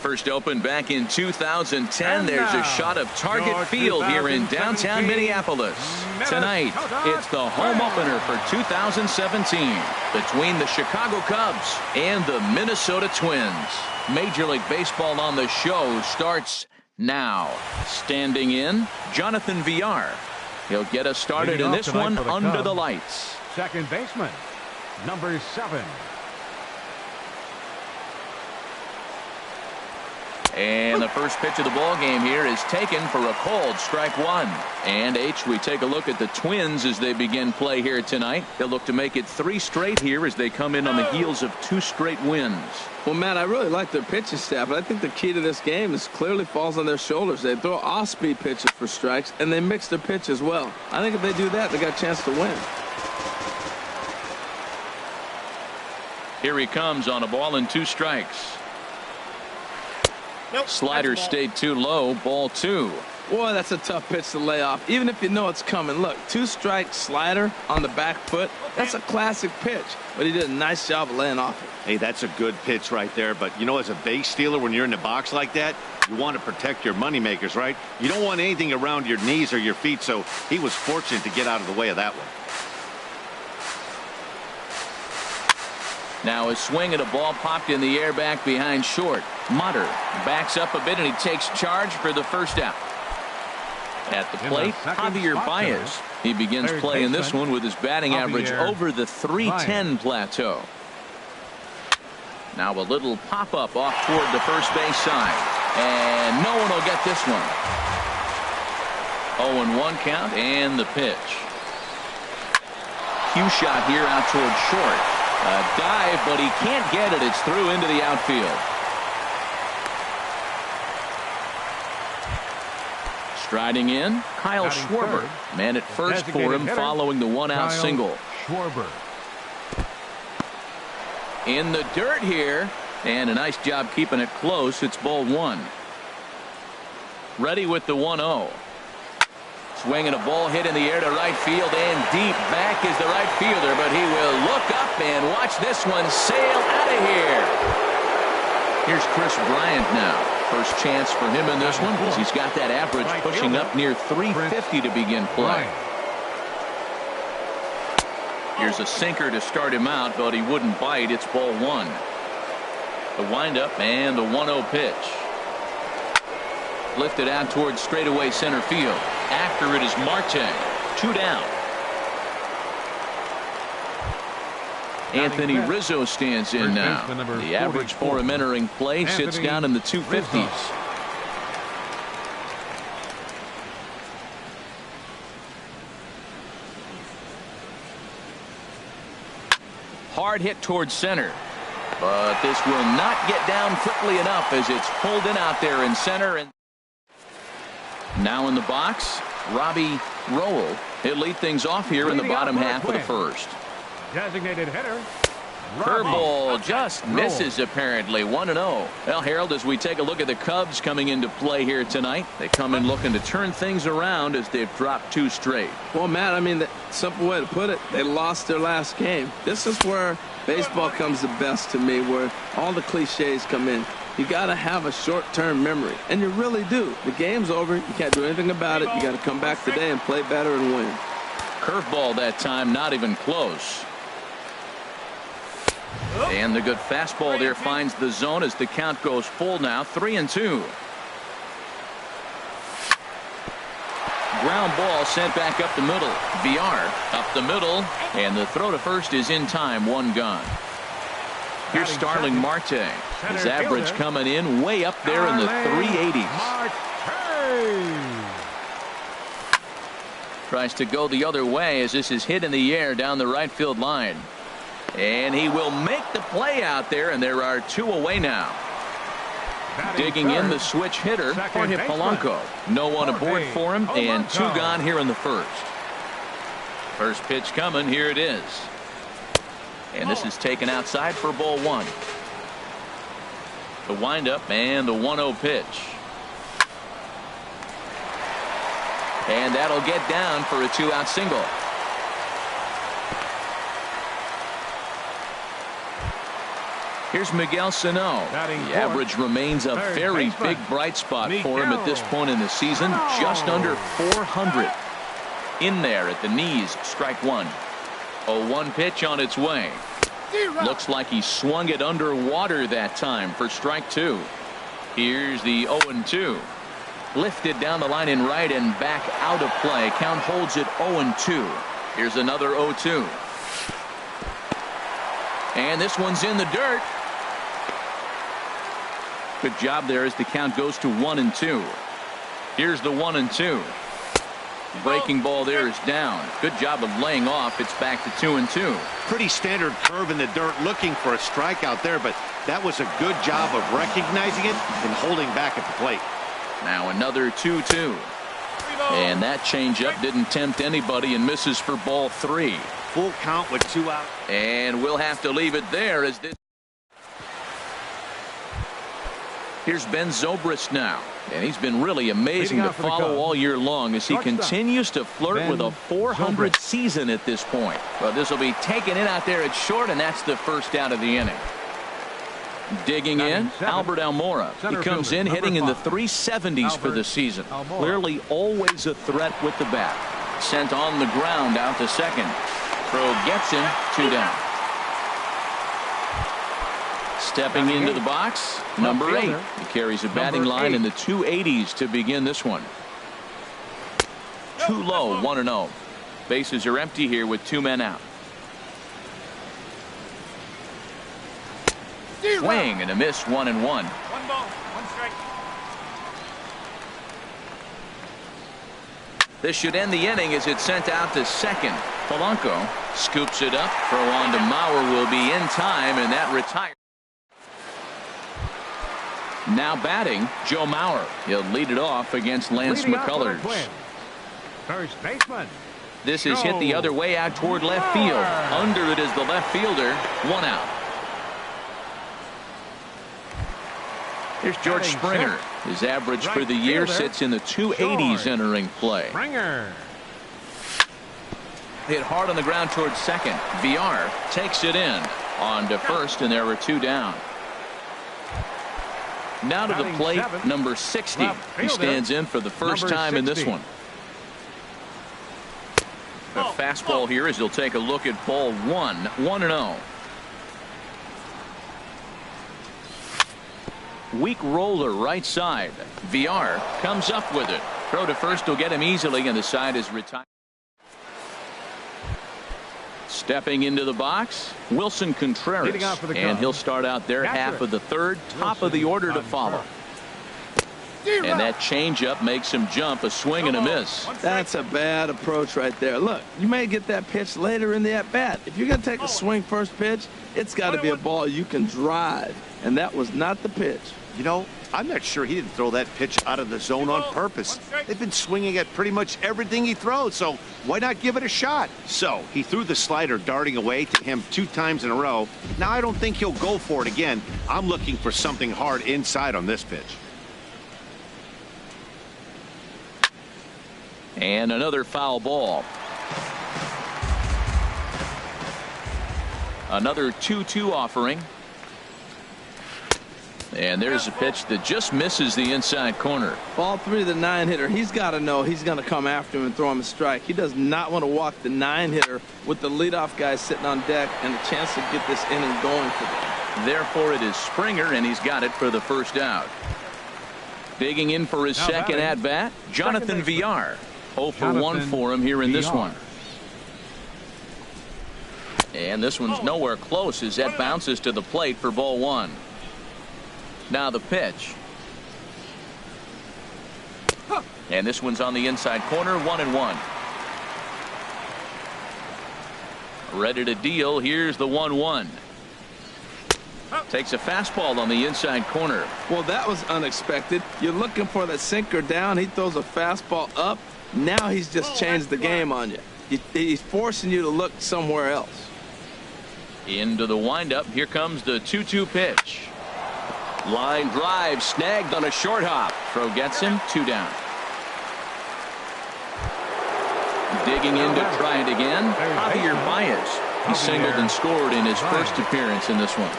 First opened back in 2010. There's a shot of Target Field here in downtown Minneapolis. Tonight, it's the home opener for 2017 between the Chicago Cubs and the Minnesota Twins. Major League Baseball on the show starts now. Standing in, Jonathan Villar. He'll get us started in this one under the lights. Second baseman, number 7. And the first pitch of the ball game here is taken for a called strike one. And we take a look at the Twins as they begin play here tonight. They'll look to make it 3 straight here as they come in on the heels of 2 straight wins. Well, Matt, I really like their pitching staff, but I think the key to this game is clearly falls on their shoulders. They throw off-speed pitches for strikes, and they mix their pitch as well. I think if they do that, they got a chance to win. Here he comes on a ball and 2 strikes. Nope, slider stayed too low. Ball 2. Boy, that's a tough pitch to lay off, even if you know it's coming. Look, 2-strike slider on the back foot. That's a classic pitch, but he did a nice job of laying off it. Hey, that's a good pitch right there. But, you know, as a base stealer, when you're in the box like that, you want to protect your moneymakers, right? You don't want anything around your knees or your feet, so he was fortunate to get out of the way of that one. Now a swing at a ball popped in the air back behind short. Mutter backs up a bit and he takes charge for the first out. At the plate, Javier Baez. He begins play in this one with his batting average over the .310 plateau. Now a little pop-up off toward the first base side. And no one will get this one. 0-1 count and the pitch. Cue shot here out toward short. A dive, but he can't get it. It's through into the outfield. Striding in, Kyle Schwarber. Man at first for him following the one-out single. Schwarber. In the dirt here, and a nice job keeping it close. It's ball 1. Ready with the 1-0. Swinging a ball hit in the air to right field and deep. Back is the right fielder, but he will look up and watch this one sail out of here. Here's Chris Bryant now. First chance for him in this one because he's got that average pushing up near 350 to begin play. Here's a sinker to start him out, but he wouldn't bite. It's ball 1. The windup and the 1-0 pitch. Lifted out towards straightaway center field. After it is Marte. 2 down. Anthony Rizzo stands in now. The average for him entering play sits down in the 250s. Hard hit towards center. But this will not get down quickly enough as it's pulled in out there in center. And now in the box, Robbie Rowell. He'll lead things off here in the bottom half of the first. Designated hitter. Curveball just misses apparently. 1-0. Well, Harold, as we take a look at the Cubs coming into play here tonight, they come in looking to turn things around as they've dropped 2 straight. Well, Matt, I mean, the simple way to put it, they lost their last game. This is where baseball comes the best to me, where all the cliches come in. You got to have a short-term memory, and you really do. The game's over. You can't do anything about it. You got to come back today and play better and win. Curveball that time, not even close. And the good fastball there finds the zone as the count goes full now. 3-2. Ground ball sent back up the middle. Villar up the middle, and the throw to first is in time. 1 gone. Here's Starling Marte. His average coming in way up there in the 380s. Tries to go the other way as this is hit in the air down the right field line. And he will make the play out there, and there are 2 away now. Digging in the switch hitter, Jorge Polanco. No one aboard for him, and 2 gone here in the first. First pitch coming, here it is. And this is taken outside for ball 1. The windup and the 1-0 pitch. And that'll get down for a 2-out single. Here's Miguel Sano. The average remains a very big bright spot for him at this point in the season. Just under 400. In there at the knees, strike one. 0-1 pitch on its way. Looks like he swung it underwater that time for strike two. Here's the 0-2. Lifted down the line in right and back out of play. Count holds it 0-2. Here's another 0-2. And this one's in the dirt. Good job there as the count goes to 1-2. Here's the 1-2. Breaking ball there is down. Good job of laying off. It's back to 2-2. Pretty standard curve in the dirt, looking for a strikeout there, but that was a good job of recognizing it and holding back at the plate. Now another 2-2. And that changeup didn't tempt anybody and misses for ball three. Full count with 2 out. And we'll have to leave it there as this. Here's Ben Zobrist now. And he's been really amazing to follow all year long as he continues to flirt with a 400 season at this point. Well, this will be taken in out there at short, and that's the first out of the inning. Digging in, Albert Almora. He comes in hitting in the 370s for the season. Clearly always a threat with the bat. Sent on the ground out to second. Throw gets him, 2 down. Stepping into the box, number 8. He carries a batting line in the 280s to begin this one. Too low, 1-0. Bases are empty here with 2 men out. Swing and a miss, 1-1. 1 ball, 1 strike. This should end the inning as it's sent out to second. Polanco scoops it up. Throw on to Mauer will be in time, and that retires. Now batting, Joe Mauer. He'll lead it off against Lance McCullers. First baseman. This is hit the other way out toward left field. Under it is the left fielder. 1 out. Here's George Springer. His average for the year sits in the 280s entering play. Springer. Hit hard on the ground towards second. VR takes it in. On to first, and there were 2 down. Now to the plate, number 60. He stands in for the first time in this one. A fastball here as he'll take a look at ball 1. 1-0. Weak roller right side. VR comes up with it. Throw to first will get him easily, and the side is retired. Stepping into the box, Wilson Contreras, and he'll start out their half of the third. Top of the order to follow. And that changeup makes him jump. A swing and a miss. That's a bad approach right there. Look, you may get that pitch later in the at-bat. If you're going to take a swing first pitch, it's got to be a ball you can drive. And that was not the pitch. You know, I'm not sure he didn't throw that pitch out of the zone on purpose. They've been swinging at pretty much everything he throws, so why not give it a shot? So he threw the slider darting away to him 2 times in a row. Now I don't think he'll go for it again. I'm looking for something hard inside on this pitch. And another foul ball. Another 2-2 offering. And there's a pitch that just misses the inside corner. Ball 3 to the 9-hitter. He's got to know he's going to come after him and throw him a strike. He does not want to walk the 9-hitter with the leadoff guy sitting on deck and a chance to get this inning going for them. Therefore, it is Springer, and he's got it for the first out. Digging in for his second at-bat, Jonathan VR. 0 for 1 for him here in this one. And this one's nowhere close as that bounces to the plate for ball 1. Now the pitch. And this one's on the inside corner, 1-1. Ready to deal. Here's the 1-1. Takes a fastball on the inside corner. Well, that was unexpected. You're looking for that sinker down. He throws a fastball up. Now he's just changed the game on you. He's forcing you to look somewhere else. Into the windup. Here comes the 2-2 pitch. Line drive snagged on a short hop. Throw gets him, 2 down. Digging in to try it again, Javier Baez. He singled and scored in his first appearance in this one.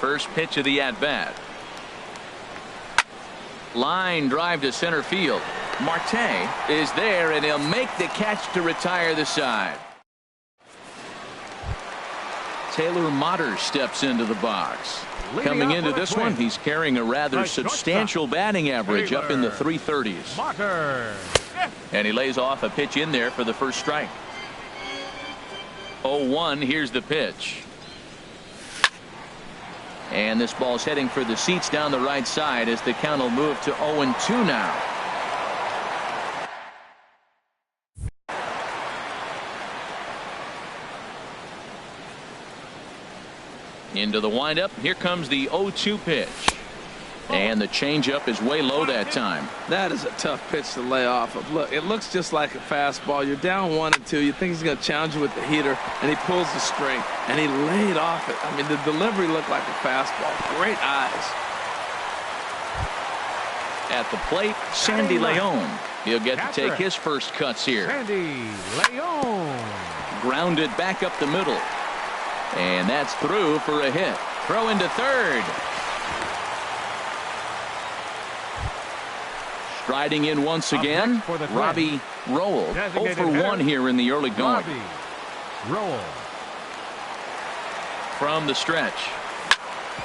First pitch of the at-bat. Line drive to center field. Marte is there, and he'll make the catch to retire the side. Taylor Motter steps into the box. Coming into this one, he's carrying a rather substantial batting average up in the 330s. Motter. And he lays off a pitch in there for the first strike. 0-1. Here's the pitch. And this ball's heading for the seats down the right side as the count will move to 0-2 now. Into the windup. Here comes the 0-2 pitch. And the changeup is way low that time. That is a tough pitch to lay off of. Look, it looks just like a fastball. You're down 1-2. You think he's going to challenge you with the heater, and he pulls the string, and he laid off it. I mean, the delivery looked like a fastball. Great eyes. At the plate, Sandy Leon. He'll get to take his first cuts here. Sandy Leon. Grounded back up the middle. And that's through for a hit. Throw into third. Striding in once again, Robbie Roll. 0 for 1 here in the early going. Roll. From the stretch.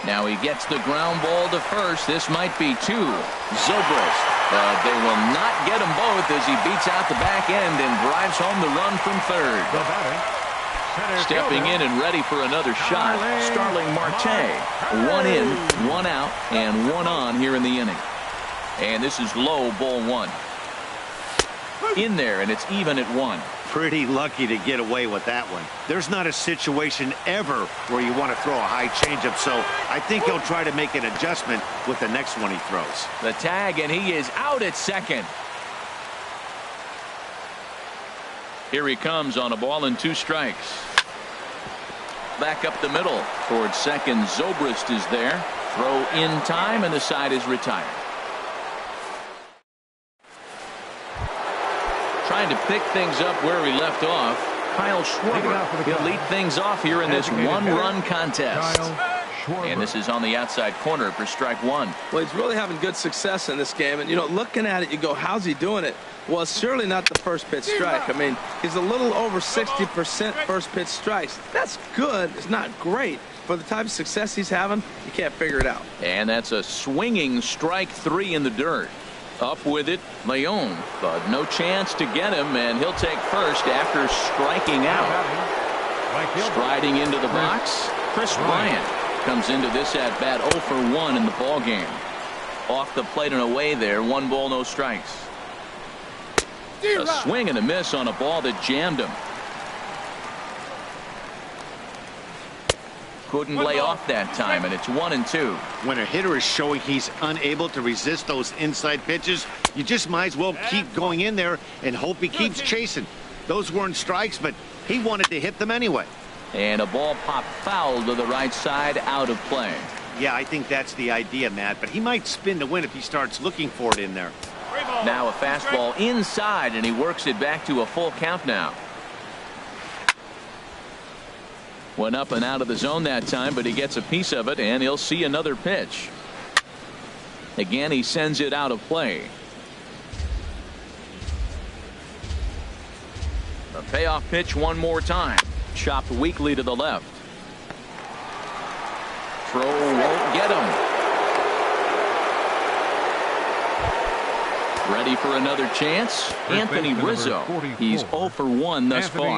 Now he gets the ground ball to first. This might be 2. Zobrist. But they will not get them both as he beats out the back end and drives home the run from third. Stepping in and ready for another shot, Starling Marte. 1 in, 1 out, and 1 on here in the inning. And this is low, ball 1. In there, and it's even at 1. Pretty lucky to get away with that one. There's not a situation ever where you want to throw a high changeup, so I think he'll try to make an adjustment with the next one he throws. The tag, and he is out at second. Here he comes on a ball and 2 strikes. Back up the middle towards second. Zobrist is there. Throw in time, and the side is retired. Trying to pick things up where we left off, Kyle Schwarber. He'll lead things off here in this 1-run contest. And this is on the outside corner for strike 1. Well, he's really having good success in this game. And, you know, looking at it, you go, how's he doing it? Well, it's surely not the first pitch strike. I mean, he's a little over 60% first pitch strikes. That's good. It's not great. For the type of success he's having, you can't figure it out. And that's a swinging strike 3 in the dirt. Up with it, Leon, but no chance to get him, and he'll take first after striking out. Striding into the box, Chris Bryant comes into this at bat 0 for 1 in the ball game. Off the plate and away there, 1 ball, no strikes. A swing and a miss on a ball that jammed him. Couldn't lay off that time, and it's 1-2. When a hitter is showing he's unable to resist those inside pitches, you just might as well keep going in there and hope he keeps chasing. Those weren't strikes, but he wanted to hit them anyway. And a ball popped foul to the right side, out of play. Yeah, I think that's the idea, Matt, but he might spin to win if he starts looking for it in there. Now a fastball inside, and he works it back to a full count now. Went up and out of the zone that time, but he gets a piece of it, and he'll see another pitch. Again, he sends it out of play. A payoff pitch one more time. Chopped weakly to the left. Throw won't get him. Ready for another chance. Anthony Rizzo. He's 0 for 1 thus far.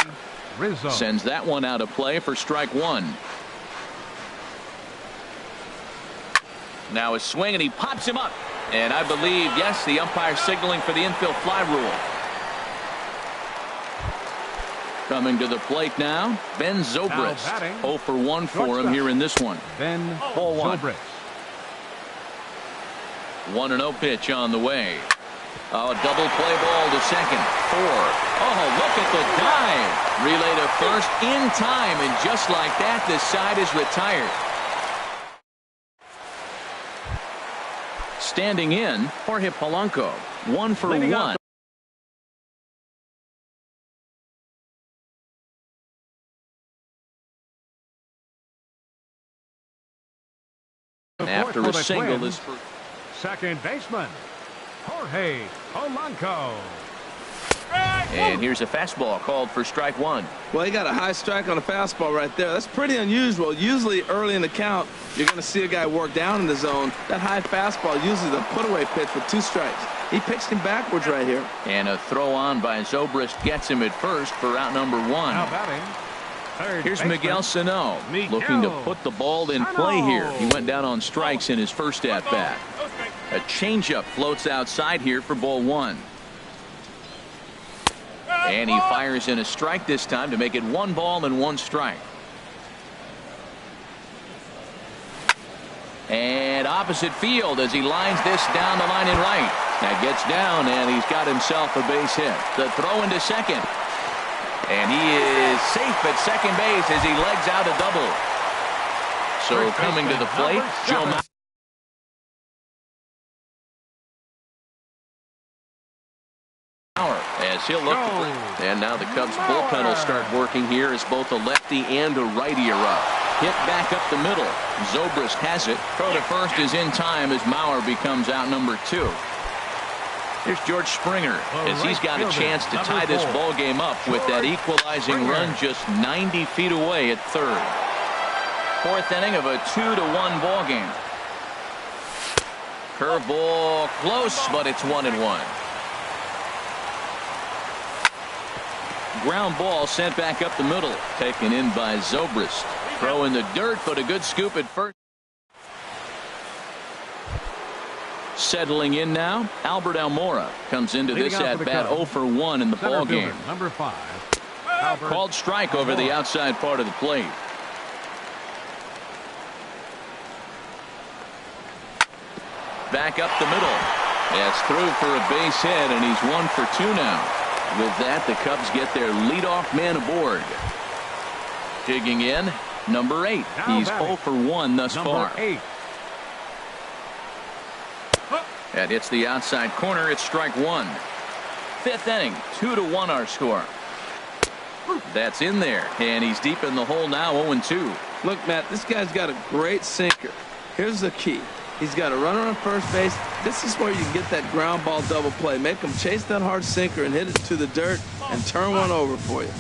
Rizzo sends that one out of play for strike 1. Now a swing, and he pops him up. And I believe, yes, the umpire signaling for the infield fly rule. Coming to the plate now, Ben Zobrist. 0 for 1 for him here in this one. Ben Ball 1. Zobrist. 1-0 pitch on the way. Oh, double play ball to second. 4. Oh, look at the dive. Relay to first in time, and just like that, this side is retired. Standing in, Jorge Polanco. 1 for 1. After a single, this second baseman, Jorge Polanco. and here's a fastball called for strike one. Well, he got a high strike on a fastball right there. That's pretty unusual. Usually early in the count, you're going to see a guy work down in the zone. That high fastball usually the put-away pitch with 2 strikes. He pitched him backwards right here. And a throw on by Zobrist gets him at first for out number 1. Now batting, third Here's baseman, Miguel Sano looking to put the ball in play here. He went down on strikes in his first at-bat. A changeup floats outside here for ball 1. And he fires in a strike this time to make it 1 ball and 1 strike. And opposite field as he lines this down the line in right. That gets down, and he's got himself a base hit. The throw into second. And he is safe at second base as he legs out a double. So coming to the plate, Joe Mauer as he'll look to bring. And now the Cubs bullpen will start working here as both a lefty and a righty are up. Hit back up the middle. Zobrist has it. Throw to first is in time as Mauer becomes out number 2. Here's George Springer as he's got a chance to tie this ball game up with that equalizing run just 90 feet away at third. 4th inning of a 2-1 ball game. Curveball close, but it's 1-1. Ground ball sent back up the middle, taken in by Zobrist. Throw in the dirt, but a good scoop at first. Settling in now, Albert Almora comes into this at-bat 0 for 1 in the ball game. Number 5. Called strike over the outside part of the plate. Back up the middle. That's through for a base hit, and he's 1 for 2 now. With that, the Cubs get their leadoff man aboard. Digging in, number 8. He's 0 for 1 thus far. 8. That hits the outside corner. It's strike 1. 5th inning, 2-1 our score. That's in there, and he's deep in the hole now, 0-2. Look, Matt, this guy's got a great sinker. Here's the key. He's got a runner on first base. This is where you get that ground ball double play. Make him chase that hard sinker and hit it to the dirt and turn one over for you.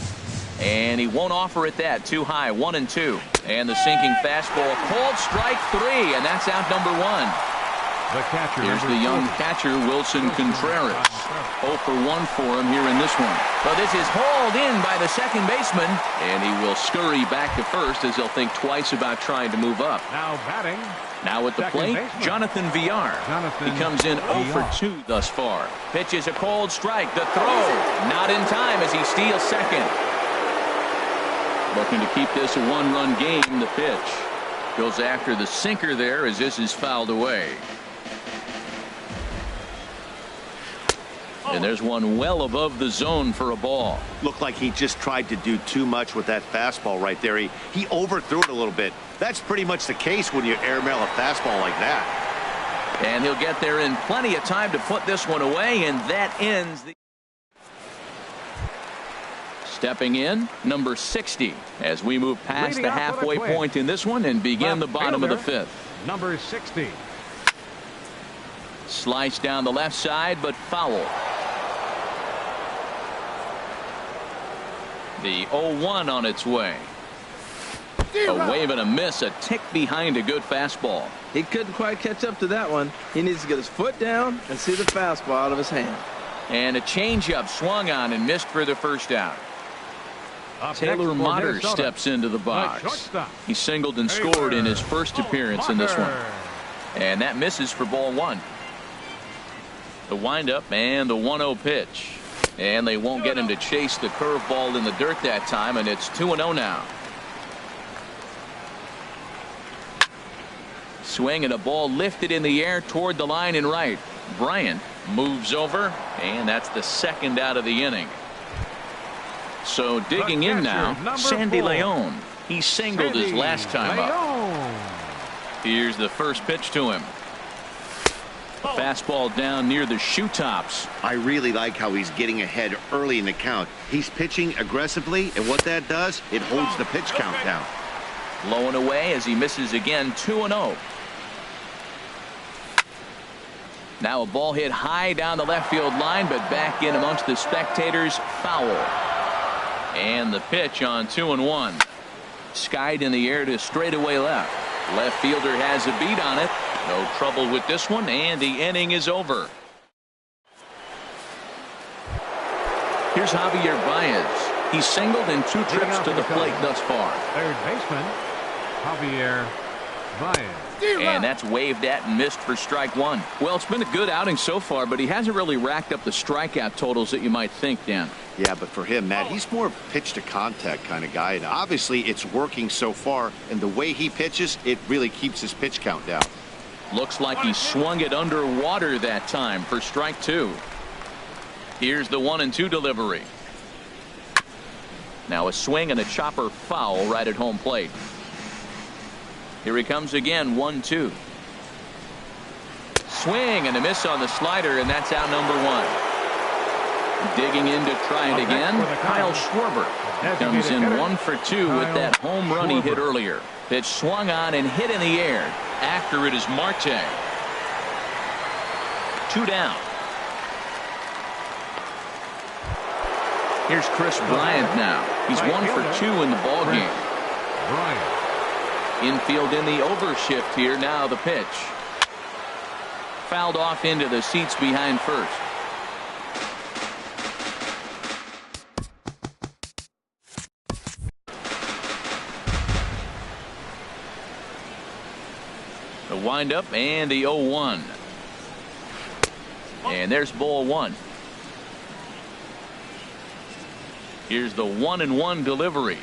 And he won't offer it that. Too high, 1-2. And the sinking fastball called strike 3, and that's out number 1. The catcher. Here's the young catcher, Wilson Contreras. 0 for 1 for him here in this one. But this is hauled in by the second baseman, and he will scurry back to first as he'll think twice about trying to move up. Now batting. Now at the plate, Jonathan Villar. He comes in 0 for 2 thus far. Pitches a cold strike. The throw, not in time as he steals second. Looking to keep this a 1-run game. The pitch goes after the sinker there as this is fouled away. And there's one well above the zone for a ball. Looked like he just tried to do too much with that fastball right there. He overthrew it a little bit. That's pretty much the case when you airmail a fastball like that. And he'll get there in plenty of time to put this one away, and that ends the... Stepping in, number 60, as we move past the halfway point in this one and begin the bottom of the 5th. Number 60. Slice down the left side, but foul. The 0-1 on its way. A wave and a miss, a tick behind a good fastball. He couldn't quite catch up to that one. He needs to get his foot down and see the fastball out of his hand. And a changeup swung on and missed for the first out. Taylor Motter steps into the box. He singled and scored in his first appearance in this one. And that misses for ball 1. The windup and the 1-0 pitch. And they won't get him to chase the curveball in the dirt that time, and it's 2-0 now. Swing and a ball lifted in the air toward the line in right. Bryant moves over, and that's the second out of the inning. So digging in now, Sandy Leon. He singled his last time up. Here's the first pitch to him. A fastball down near the shoe tops. I really like how he's getting ahead early in the count. He's pitching aggressively, and what that does, it holds the pitch count down. Low and away as he misses again, 2-0. Now a ball hit high down the left field line, but back in amongst the spectators. Foul. And the pitch on 2-1. Skied in the air to straightaway left. Left fielder has a beat on it. No trouble with this one, and the inning is over. Here's Javier Baez. He's singled in 2 trips to the plate thus far. Third baseman, Javier Baez. And that's waved at and missed for strike 1. Well, it's been a good outing so far, but he hasn't really racked up the strikeout totals that you might think, Dan. Yeah, but for him, Matt, he's more of a pitch to contact kind of guy. And obviously, it's working so far. And the way he pitches, it really keeps his pitch count down. Looks like he swung it underwater that time for strike 2. Here's the 1-2 delivery. Now a swing and a chopper foul right at home plate. Here he comes again, 1-2. Swing and a miss on the slider, and that's out number 1. Digging in to try it again, Kyle Schwarber comes in 1 for 2 with that home run he hit earlier. Pitch swung on and hit in the air. After it is Marte. 2 down. Here's Chris Bryant now. He's 1 for 2 in the ballgame. Bryant. Infield in the overshift here. Now the pitch. Fouled off into the seats behind first. The windup and the 0-1. And there's ball 1. Here's the 1-1 delivery.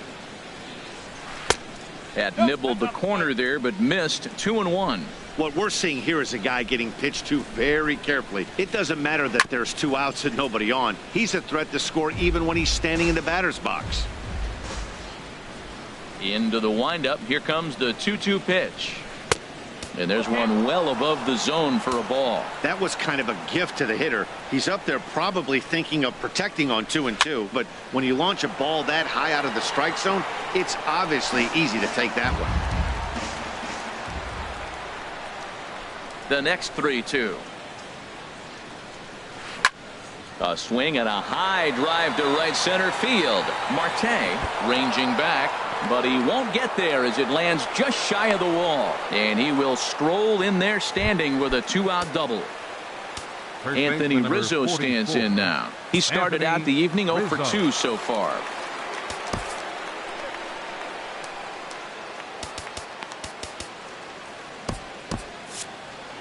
That nibbled the corner there, but missed. 2-1. What we're seeing here is a guy getting pitched to very carefully. It doesn't matter that there's 2 outs and nobody on. He's a threat to score even when he's standing in the batter's box. Into the windup. Here comes the 2-2 pitch. And there's one well above the zone for a ball. That was kind of a gift to the hitter. He's up there probably thinking of protecting on 2-2. But when you launch a ball that high out of the strike zone, it's obviously easy to take that one. The next 3-2. A swing and a high drive to right center field. Marte ranging back, but he won't get there as it lands just shy of the wall. And he will stroll in there standing with a 2-out double. Anthony Rizzo stands in now. He started out the evening 0 for 2 so far.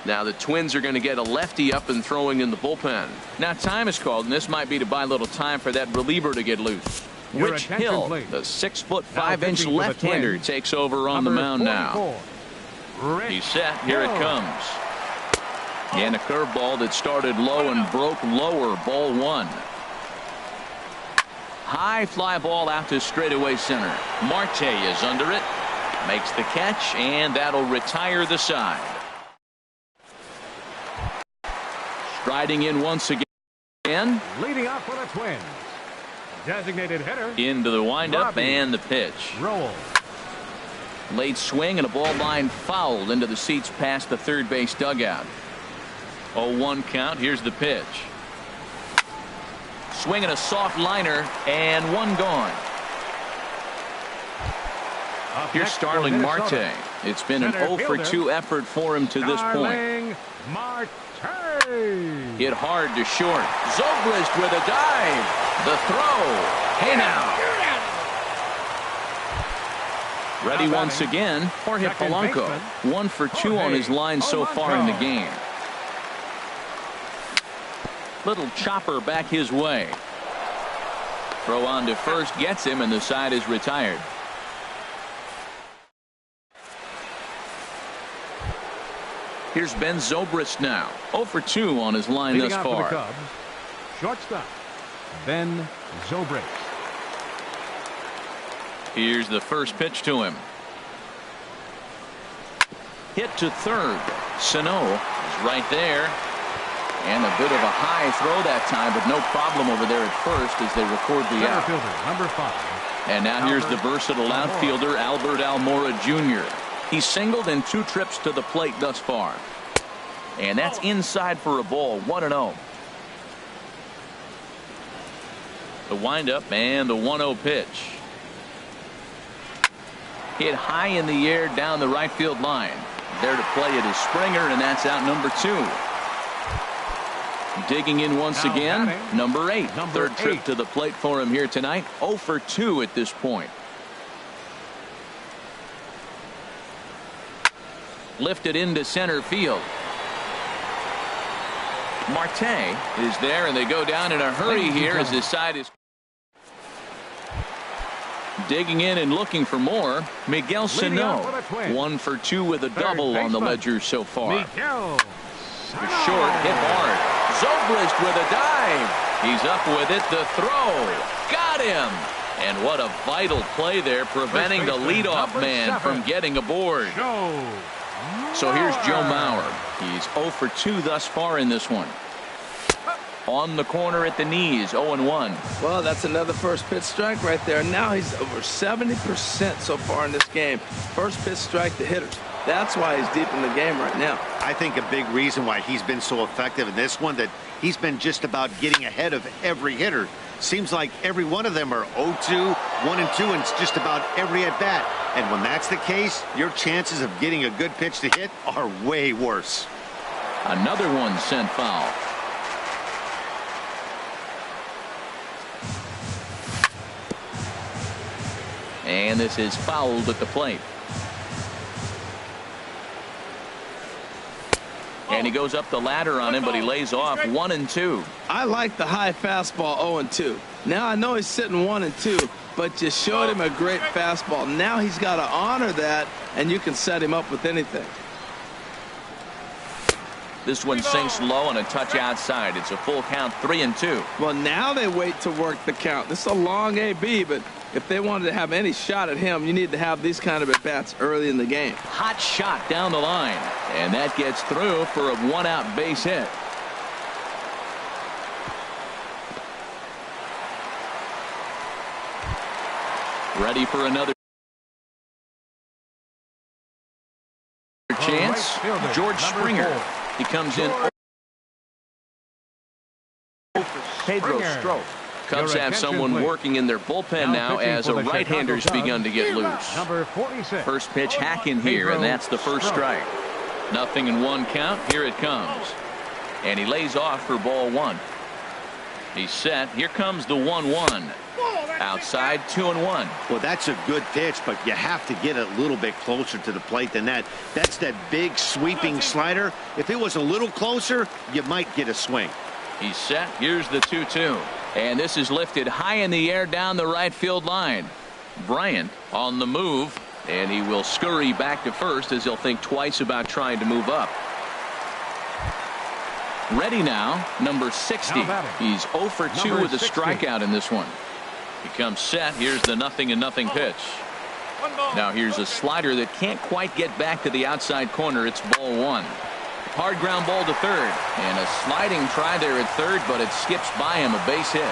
Now the Twins are going to get a lefty up and throwing in the bullpen. Now time is called, and this might be to buy a little time for that reliever to get loose. Rich Hill, the 6'5" left-hander, takes over on the mound now. He's set. Here it comes. And a curveball that started low and broke lower. Ball 1. High fly ball out to straightaway center. Marte is under it. Makes the catch, and that'll retire the side. Striding in once again. Leading off for the Twins. Designated hitter. Into the windup and the pitch. Roll. Late swing and a ball line fouled into the seats past the third base dugout. 0-1 count. Here's the pitch. Swinging a soft liner and one gone. Here's Starling Marte. It's been an 0 for 2 effort for him to this point. Marte. Hit hard to short. Zobrist with a dive. The throw. Hey now. Ready once again. Jorge Polanco. 1 for 2 on his line so far in the game. Little chopper back his way. Throw on to first gets him, and the side is retired. Here's Ben Zobrist now. 0 for 2 on his line thus far. Cubs, shortstop Ben Zobrist. Here's the first pitch to him. Hit to third. Sano is right there. And a bit of a high throw that time, but no problem over there at first as they record the out. Number 5. And now here's the versatile outfielder, Albert Almora Jr. He's singled in 2 trips to the plate thus far. And that's inside for a ball, 1-0. The windup and the 1-0 pitch. Hit high in the air down the right field line. There to play it is Springer, and that's out number 2. Digging in once again, number 8. Third trip to the plate for him here tonight. 0 for 2 at this point. Lifted into center field. Marte is there, and they go down in a hurry here as his side is digging in and looking for more. Miguel Sano, 1 for 2 with a double on the ledger so far. Short, hit hard. Zobrist with a dive. He's up with it. The throw. Got him. And what a vital play there, preventing the leadoff man from getting aboard. So here's Joe Mauer. He's 0 for 2 thus far in this one. On the corner at the knees, 0-1. Well, that's another first pitch strike right there. Now he's over 70% so far in this game. First pitch strike to hitters. That's why he's deep in the game right now. I think a big reason why he's been so effective in this one, that he's been just about getting ahead of every hitter. Seems like every one of them are 0-2, 1-2, and it's just about every at-bat. And when that's the case, your chances of getting a good pitch to hit are way worse. Another one sent foul. And this is fouled at the plate. And he goes up the ladder on him, but he lays off 1-2. I like the high fastball 0-2. Now I know he's sitting 1-2, but you showed him a great fastball. Now he's got to honor that, and you can set him up with anything. This one sinks low and a touch outside. It's a full count, 3-2. Well, now they wait to work the count. This is a long AB, but if they wanted to have any shot at him, you need to have these kind of at-bats early in the game. Hot shot down the line, and that gets through for a one-out base hit. Ready for another chance. George Springer. He comes in. Pedro Strop. Cubs have someone working in their bullpen now as a right-hander's begun to get loose. Number 46. First pitch hack in here, and that's the first strike. 0-1 count. Here it comes. And he lays off for ball 1. He's set. Here comes the 1-1. Outside, 2-1. Well, that's a good pitch, but you have to get a little bit closer to the plate than that. That's that big sweeping slider. If it was a little closer, you might get a swing. He's set. Here's the 2-2. And this is lifted high in the air down the right field line. Bryant on the move, and he will scurry back to first as he'll think twice about trying to move up. Ready now, number 60. He's 0 for 2 with a strikeout in this one. He comes set. Here's the 0-0 pitch. Now here's a slider that can't quite get back to the outside corner. It's ball 1. Hard ground ball to third, and a sliding try there at third, but it skips by him, a base hit.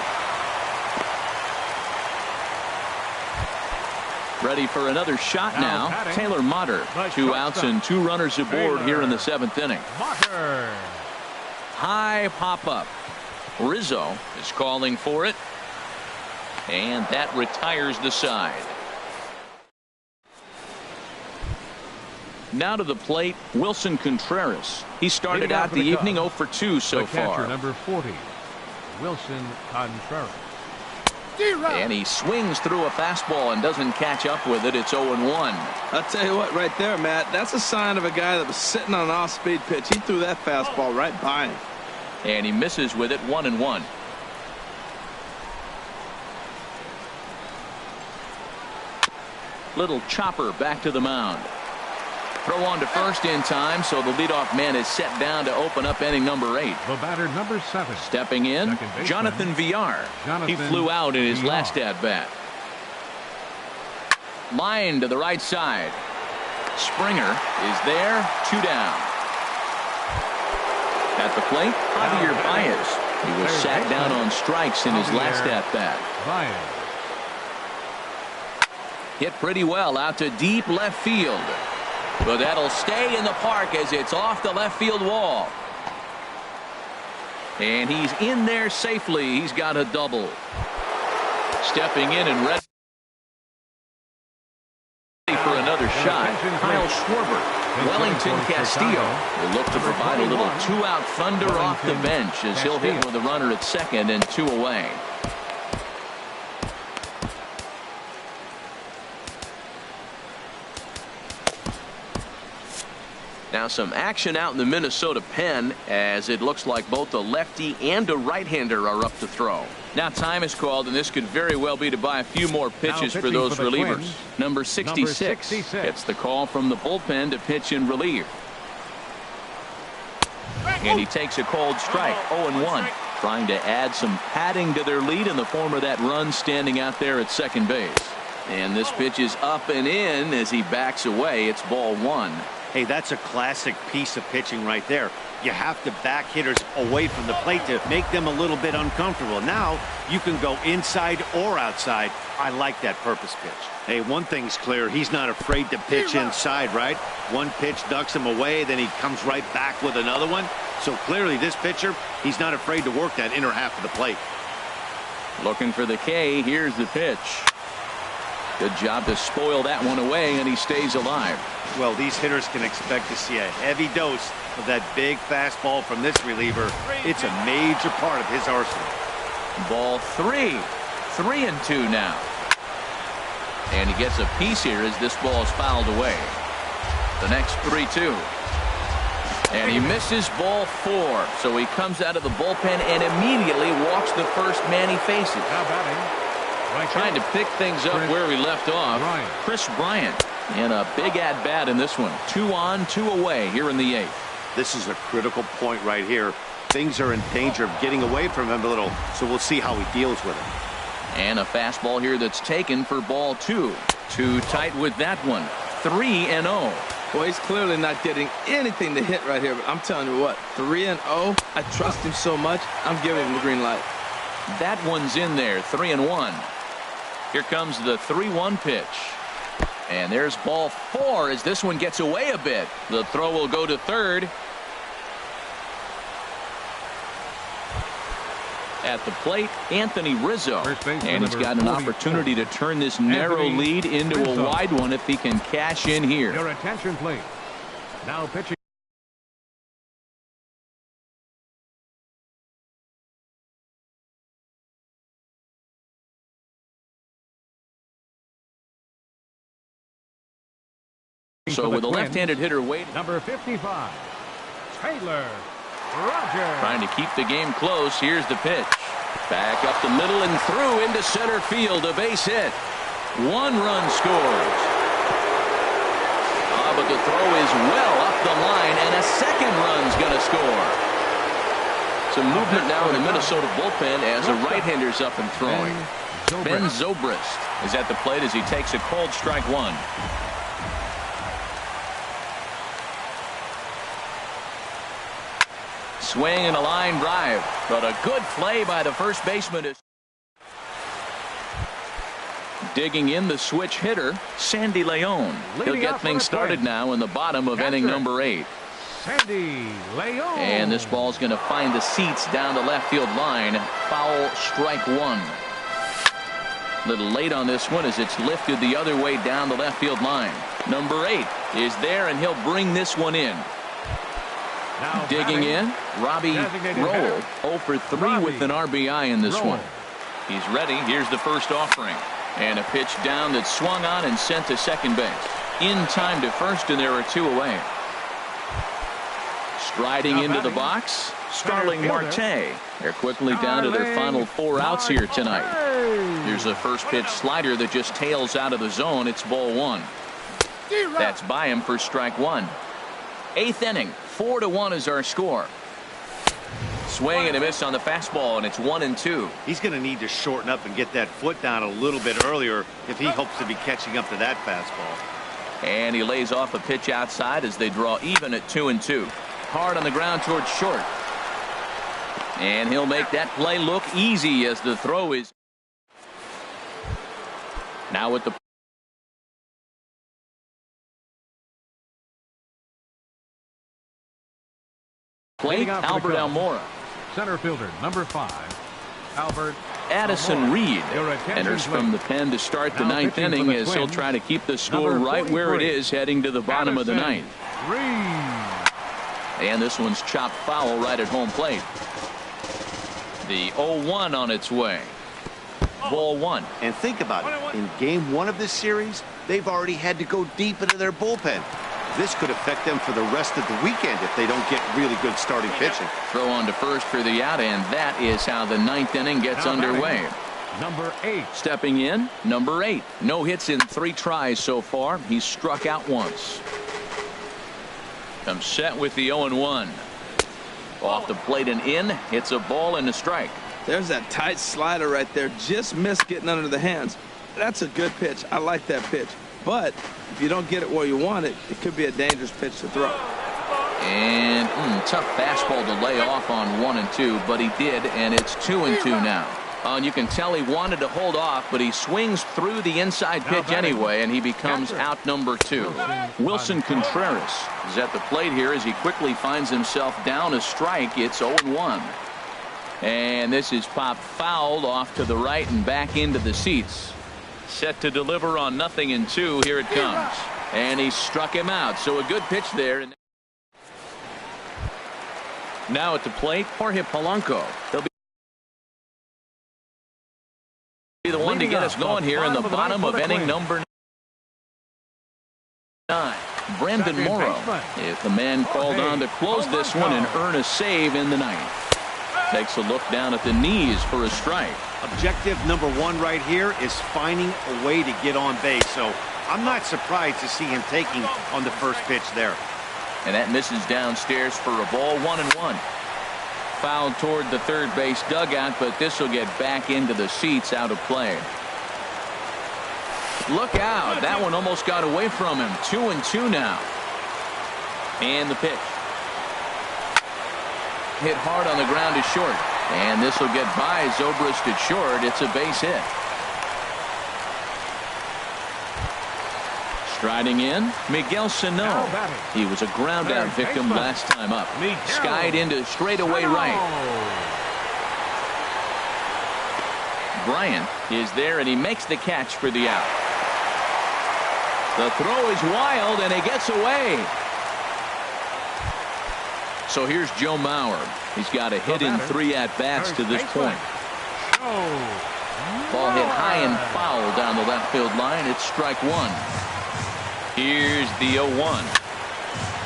Ready for another shot now. Taylor Motter. 2 outs and 2 runners aboard here in the 7th inning. High pop up. Rizzo is calling for it, and that retires the side. Now to the plate, Wilson Contreras. He started out the evening 0 for 2 so far. Number 40, Wilson Contreras. And he swings through a fastball and doesn't catch up with it. It's 0-1. I'll tell you what, right there, Matt, that's a sign of a guy that was sitting on an off-speed pitch. He threw that fastball right by him. And he misses with it, 1-1. Little chopper back to the mound. Throw on to first in time, so the leadoff man is set down to open up inning number 8. The batter, number 7. Stepping in, Jonathan Villar. He flew out in his last at-bat. Line to the right side. Springer is there, 2 down. At the plate, Javier Baez. He was sat down on strikes in his last at-bat. Hit pretty well out to deep left field. But that'll stay in the park as it's off the left field wall. And he's in there safely. He's got a double. Stepping in and ready for another shot, Kyle Schwarber. Wellington Castillo will look to provide a little two-out thunder off the bench as he'll hit with a runner at second and 2 away. Now some action out in the Minnesota pen as it looks like both a lefty and a right-hander are up to throw. Now time is called, and this could very well be to buy a few more pitches for those relievers. Twins, Number 66 gets the call from the bullpen to pitch in relief. And he takes a cold strike, 0-1. Trying to add some padding to their lead in the form of that run standing out there at second base. And this pitch is up and in as he backs away. It's ball 1. Hey, that's a classic piece of pitching right there. You have to back hitters away from the plate to make them a little bit uncomfortable. Now you can go inside or outside. I like that purpose pitch. Hey, one thing's clear. He's not afraid to pitch inside, right? One pitch ducks him away, then he comes right back with another one. So clearly this pitcher, he's not afraid to work that inner half of the plate. Looking for the K. Here's the pitch. Good job to spoil that one away, and he stays alive. Well, these hitters can expect to see a heavy dose of that big fastball from this reliever. It's a major part of his arsenal. Ball 3. 3-2 now. And he gets a piece here as this ball is fouled away. The next 3-2. And he misses ball 4. So he comes out of the bullpen and immediately walks the first man he faces. Now batting. Trying to pick things up where we left off. Chris Bryant. And a big at-bat in this one. 2 on, 2 away here in the 8th. This is a critical point right here. Things are in danger of getting away from him a little, so we'll see how he deals with it. And a fastball here that's taken for ball 2. Too tight with that one. 3-0. Well, he's clearly not getting anything to hit right here, but I'm telling you what, 3-0. I trust him so much, I'm giving him the green light. That one's in there. 3-1. Here comes the 3-1 pitch. And there's ball 4 as this one gets away a bit. The throw will go to third. At the plate, Anthony Rizzo. And he's got an opportunity to turn this narrow lead into a wide one if he can cash in here. Your attention, please. Now pitching. So with a left-handed hitter waiting. Number 55, Taylor Rogers. Trying to keep the game close. Here's the pitch. Back up the middle and through into center field. A base hit. 1 run scores. But the throw is well up the line, and a second run's going to score. Some movement now in the Minnesota bullpen as a right-hander's up and throwing. Ben Zobrist is at the plate as he takes a cold strike 1. Swing and a line drive, but a good play by the first baseman. Digging in the switch hitter, Sandy Leon. He'll get things started now in the bottom of inning number 8. Sandy Leon. And this ball's going to find the seats down the left field line. Foul, strike 1. A little late on this one as it's lifted the other way down the left field line. Number 8 is there, and he'll bring this one in. Now digging in, Robbie Roll. 0 for 3 with an RBI in this one. He's ready. Here's the first offering. And a pitch down that's swung on and sent to second base. In time to first, and there are 2 away. Striding into the box, Starling Marte. They're quickly down to their final 4 outs here tonight. Here's a first pitch slider that just tails out of the zone. It's ball 1. That's by him for strike 1. 8th inning, 4-1 is our score. Swing and a miss on the fastball, and it's 1-2. He's going to need to shorten up and get that foot down a little bit earlier if he hopes to be catching up to that fastball. And he lays off a pitch outside as they draw even at 2-2. Hard on the ground towards short. And he'll make that play look easy as the throw is now with the plate, Leading off for the Albert Cubs, Almora. Center fielder, number 5, Albert Addison Almora. Reed Your attention, enters from the please. pen to start the Now ninth pitching for inning the as he'll Twins, try to keep the score number right where it 43, is heading to the bottom of the Addison ninth. Reed. And this one's chopped foul right at home plate. The 0-1 on its way. Ball one. And think about it. In game 1 of this series, they've already had to go deep into their bullpen. This could affect them for the rest of the weekend if they don't get really good starting pitching. Throw on to first for the out, and that is how the ninth inning gets Now underway. batting, number 8. Stepping in, number 8. No hits in 3 tries so far. He's struck out once. Comes set with the 0-1. Off the plate and in. Hits a ball and a strike. There's that tight slider right there. Just missed getting under the hands. That's a good pitch. I like that pitch. But if you don't get it where you want it, it could be a dangerous pitch to throw. And tough fastball to lay off on 1 and 2, but he did, and it's 2 and 2 now. And you can tell he wanted to hold off, but he swings through the inside pitch anyway, and he becomes out number 2. Wilson Contreras is at the plate here as he quickly finds himself down a strike. It's 0-1. And this is popped fouled off to the right and back into the seats. Set to deliver on 0-2. Here it comes. And he struck him out. So a good pitch there. Now at the plate, Jorge Polanco. He'll be the one to get us going here in the bottom of inning number 9. Brandon Morrow is the man called on to close this one and earn a save in the ninth. Takes a look down at the knees for a strike. Objective number 1 right here is finding a way to get on base. So I'm not surprised to see him taking on the first pitch there. And that misses downstairs for a ball. 1-1. Foul toward the third base dugout, but this will get back into the seats, out of play. Look out. That one almost got away from him. 2-2 now. And the pitch. Hit hard on the ground is short. And this will get by Zobrist at short. It's a base hit. Striding in, Miguel Sano. He was a ground out victim last time up. Skied into straightaway right. Bryant is there, and he makes the catch for the out. The throw is wild, and he gets away. So here's Joe Mauer. He's got a hit in 3 at-bats to this point. Ball hit high and foul down the left field line. It's strike 1. Here's the 0-1.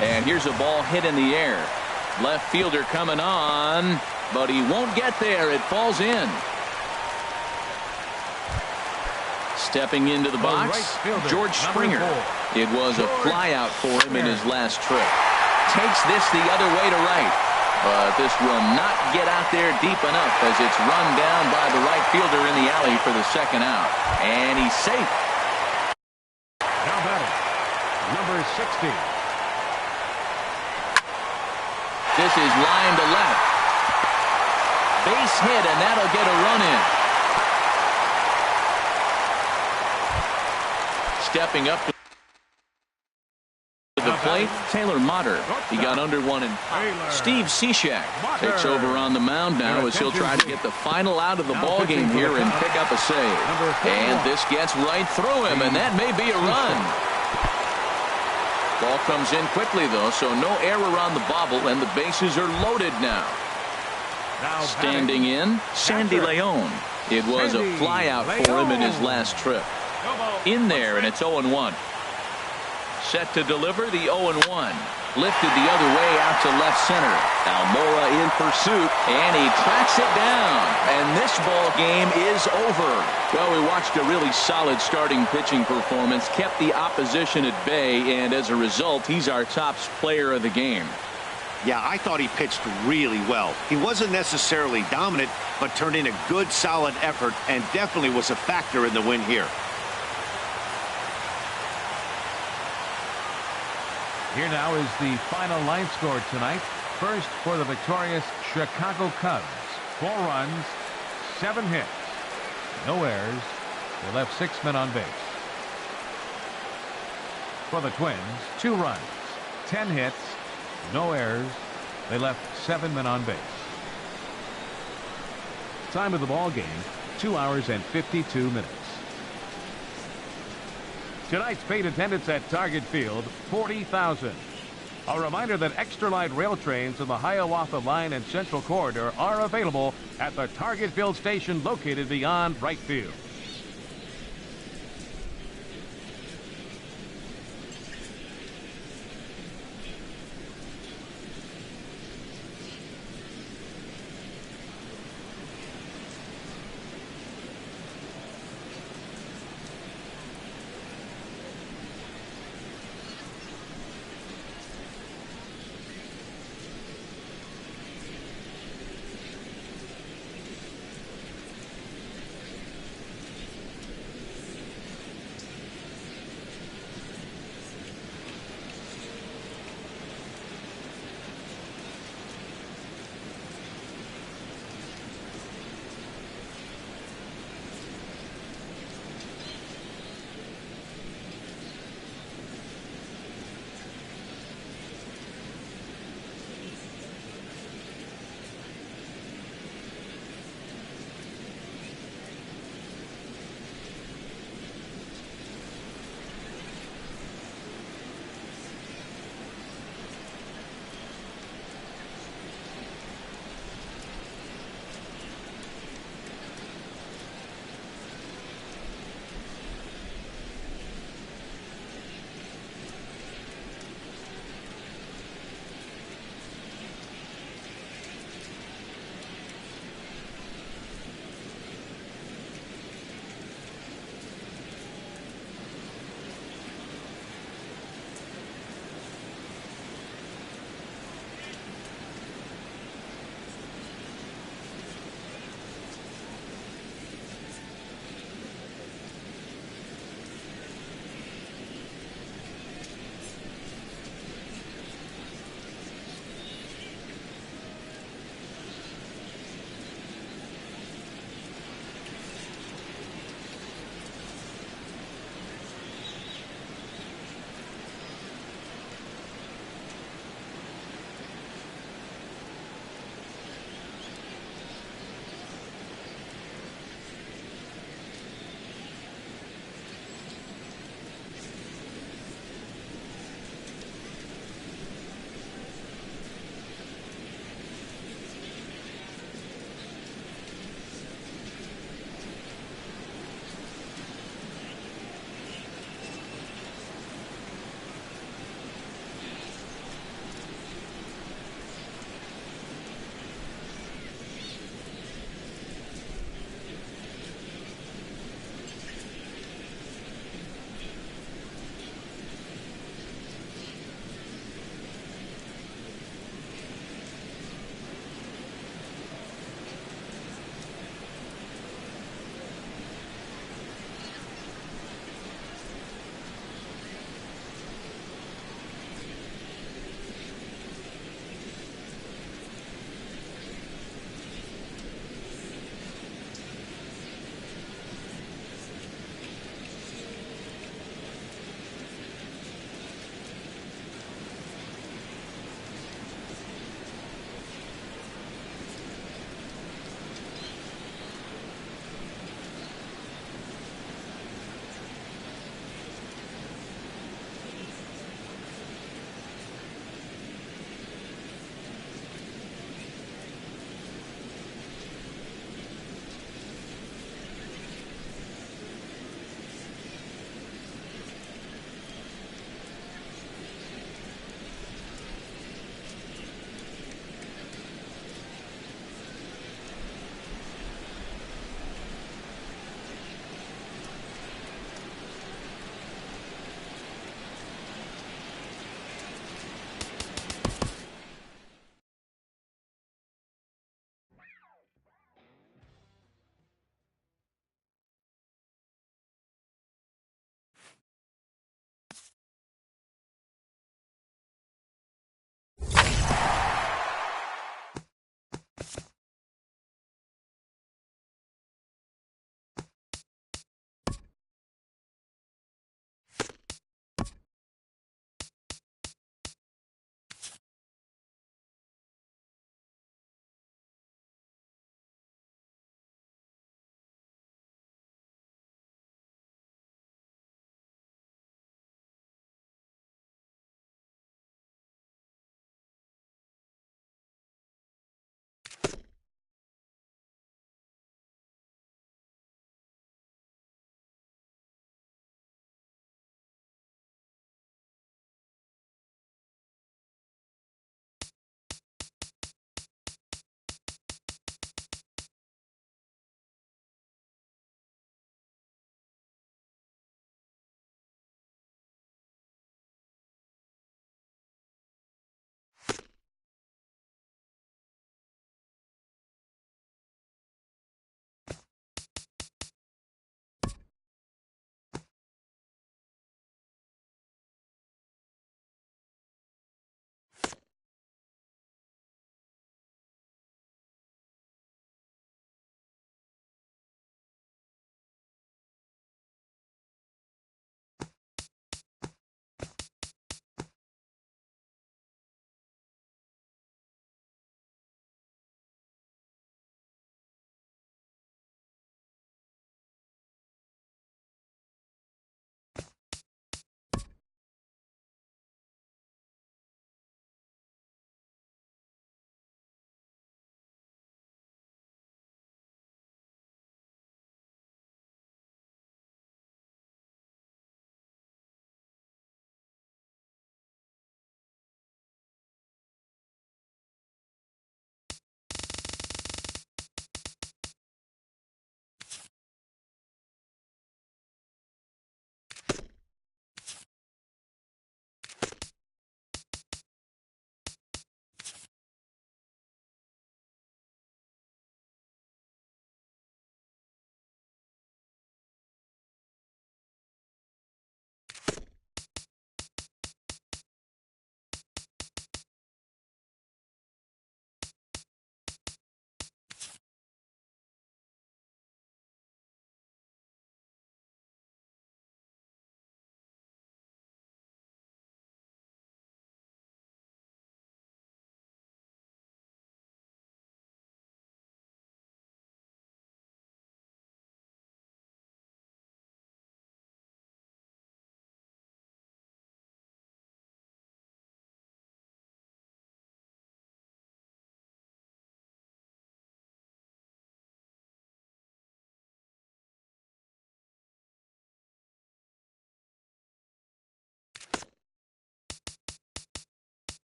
And here's a ball hit in the air. Left fielder coming on, but he won't get there. It falls in. Stepping into the box, George Springer. It was a flyout for him in his last trip. Takes this the other way to right, but this will not get out there deep enough as it's run down by the right fielder in the alley for the second out. And he's safe. Now batting, number 60. This is line to left. Base hit, and that'll get a run in. Stepping up to the plate, Taylor Motter. He got under one, and Steve Cishek takes over on the mound now as he'll try to get the final out of the ball game here and pick up a save. And this gets right through him, and that may be a run. Ball comes in quickly, though, so no error on the bobble, and the bases are loaded now. Standing in, Sandy Leon. It was a flyout for him in his last trip. In there, and it's 0-1. Set to deliver the 0-1. Lifted the other way out to left center. Almora in pursuit, and he tracks it down. And this ball game is over. Well, we watched a really solid starting pitching performance, kept the opposition at bay, and as a result, he's our top player of the game. Yeah, I thought he pitched really well. He wasn't necessarily dominant, but turned in a good, solid effort and definitely was a factor in the win here. Here now is the final line score tonight. First for the victorious Chicago Cubs. 4 runs, 7 hits, no errors. They left 6 men on base. For the Twins, 2 runs, 10 hits, no errors, They left 7 men on base. Time of the ball game, 2 hours and 52 minutes. Tonight's paid attendance at Target Field, 40,000. A reminder that extra light rail trains in the Hiawatha Line and Central Corridor are available at the Target Field station located beyond right field.